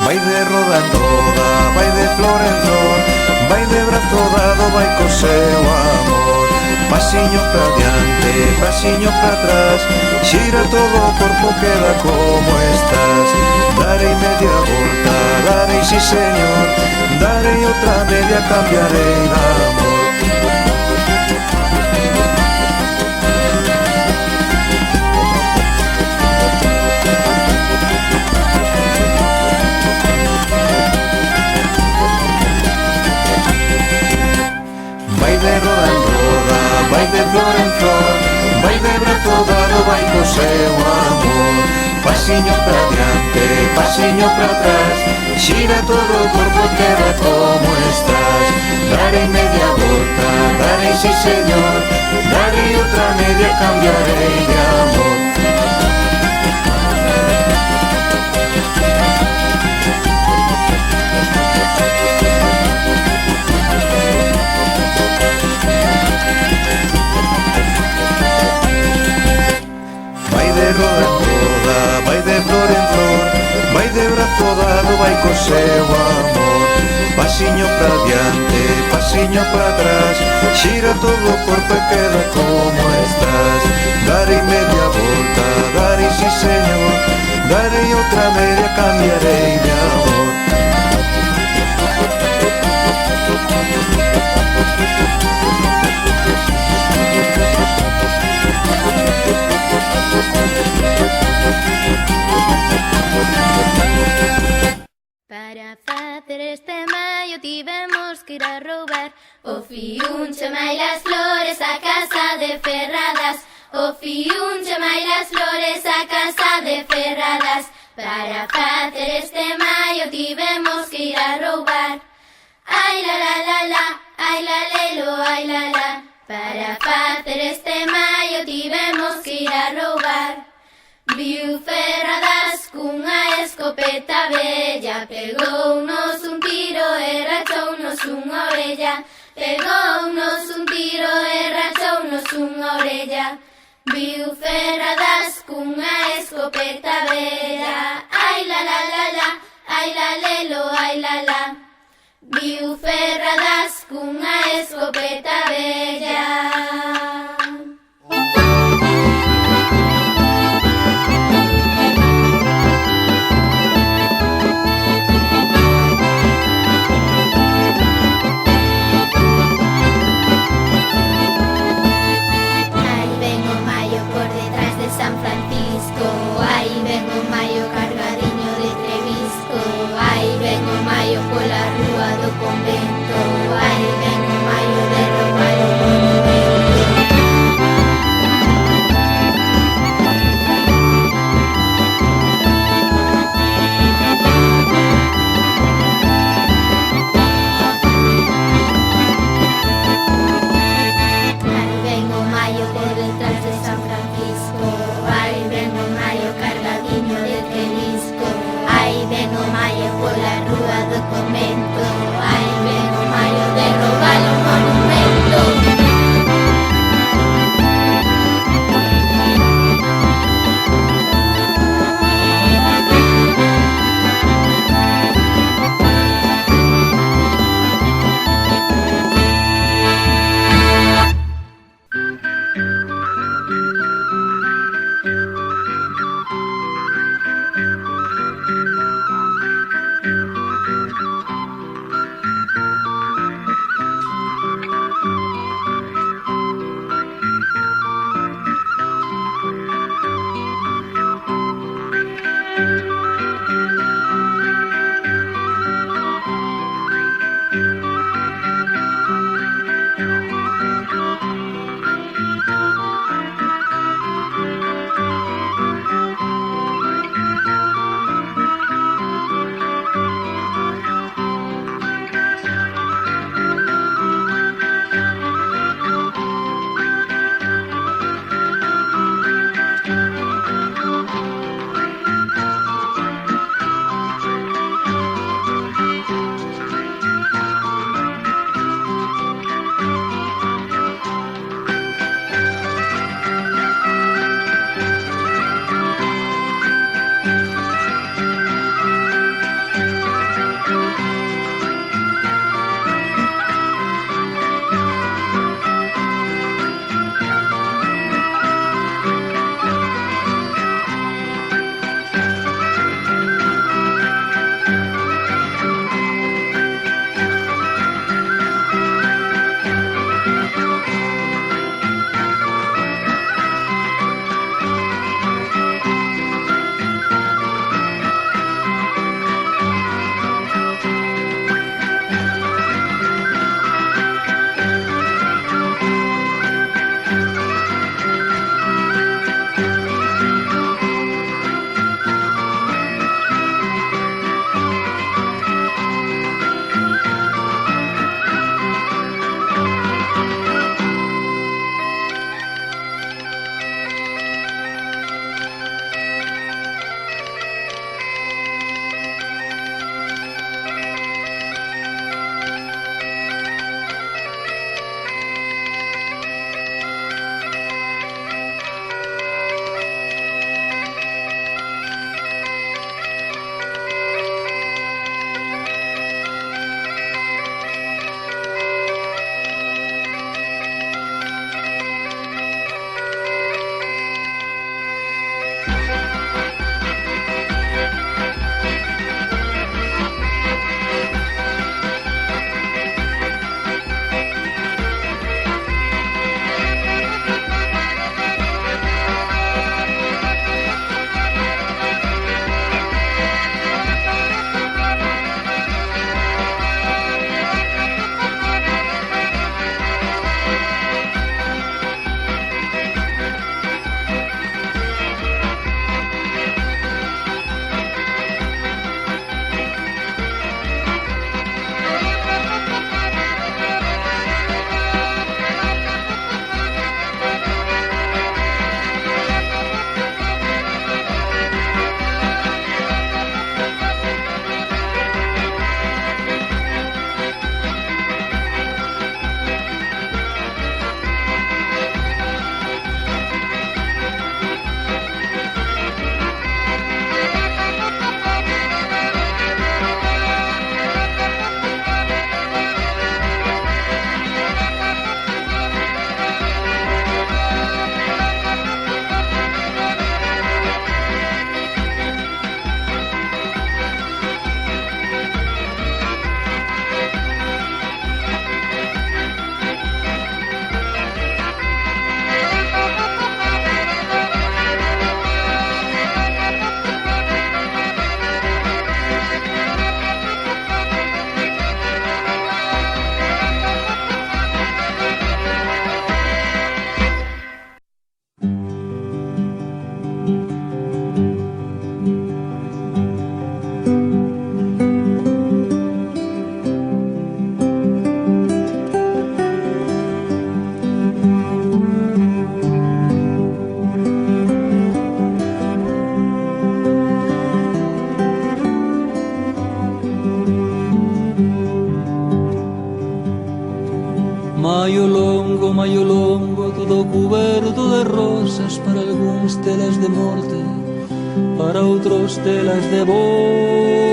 Vai de roda en roda, vai de flor en flor, vai de brazo dado, vai co seu amor. Pasiño pra diante, pasiño pra atrás, xira todo o corpo, queda como estás. Darei media volta, darei si señor, darei outra media, cambiarei de amor. Vai de roda en roda, vai de flor en flor, vai de brazo dado, vai co seu amor. Pasiño pra diante, pasiño pra atrás, xira todo o corpo, queda como estás. Darei media volta, darei si señor, darei outra media, cambiarei de amor. Vai de roda en roda, vai de flor en flor, vai de brazo dado, vai co seu amor. Pasiño pra diante, pasiño pra atrás, xira todo o corpo e queda como estás. Darei media volta, darei si señor, darei outra media, cambiarei de amor. Para facer este maio tivemos que ir a roubar o fiuncho mai las flores a casa de Ferradas. O fiuncho mai las flores a casa de Ferradas. Para facer este maio tivemos que ir a roubar. Ai la la la la, ai la lelo, ai la la. Para facer este maio tivemos que ir a roubar. Viu Ferradas cunha escopeta bella, pegounos un tiro e rachounos unha orella. Pegounos un tiro e rachounos unha orella. Viu Ferradas cunha escopeta bella. Ai la la la la, ai la lelo, ai la la. Viu Ferradas cunha escopeta bella. San Francisco, aí ven o maio cargadiño de Trevisco, aí ven o maio pola rúa do convento, aí ven o maio de roubar o monumento. Aí ven o maio por detrás de San Francisco, aí ven o maio cargadiño de Trevisco, aí ven o maio pola rúa do convento, aí ven o maio de roubar o monumento. o maio longo, todo cuberto de rosas, para algúns telas de morte, para outros telas de voz.